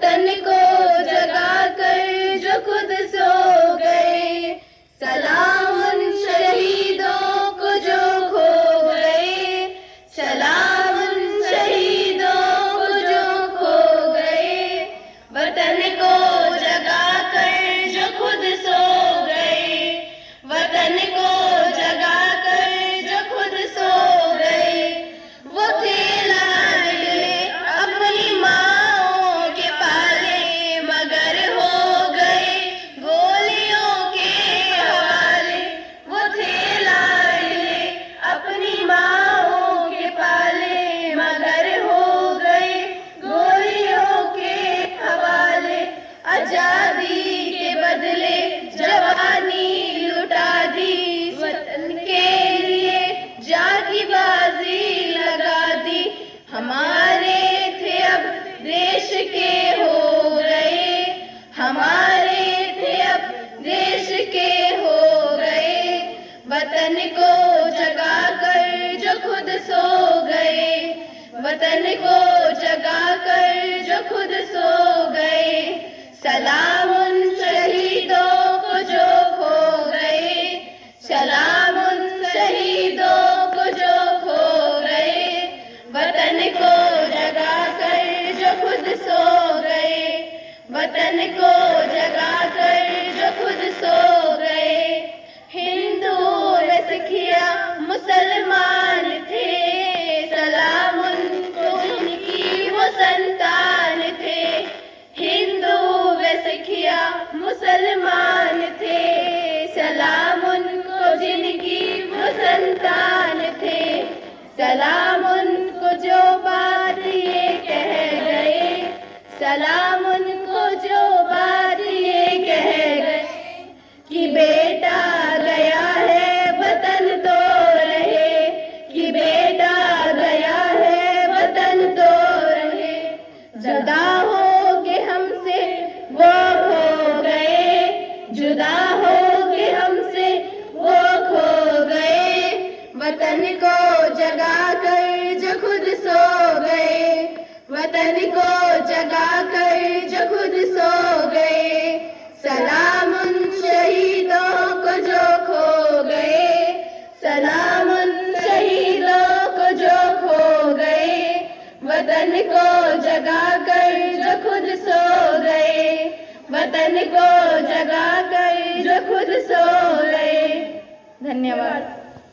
वतन को जगा कर जो खुद सो गए। सलाम उन शहीदों को जो खो गए, सलाम उन शहीदों को जो खो गए। वतन को जगा कर जो खुद सो गए, वतन को जगा कर जो खुद सो गए। वो थे लाडले अपनी माँओं के पाले, मगर हो गए गोलियों के हवाले। वो थे लाडले अपनी माँओं के पाले, मगर हो गए गोलियों के हवाले। आजादी के बदले जवानी लुटा दी, वतन के लिए जान की बाजी लगा दी। हमारे थे अब देश के हो गए, हमारे थे अब देश के हो गए। वतन को जगा कर जो खुद सो गए, वतन को जगा कर जो खुद सो गए। सलाम उन शहीदों को जो खो गए, सलाम उन शहीदों को जो खो गए। वतन को जगा कर जो खुद सो गए, वतन को जगा कर जो खुद सो गए। हिंदू व सिखिया मुसलमान थे, सलाम उनको जिनकी वो संतान थे। हिंदू व सिखिया मुसलमान थे, सलाम उनको जिनकी वो संतान थे। सलाम उनको जो बात ये कह गए, सलाम उनको जो बात ये कह गए कि बेटा गया है वतन तो रहे, कि बेटा गया है वतन तो रहे। जुदा हो के हमसे वो खो गए, जुदा हो के हमसे वो खो गए। वतन को जगा कर जो खुद सो गए, वतन को जगा कर जो खुद सो गए। सलाम उन शहीदों को जो खो गए, सलाम उन शहीदों को जो खो गए। वतन को जगा कर जो खुद सो गए, वतन को जगा कर जो खुद सो गए। धन्यवाद।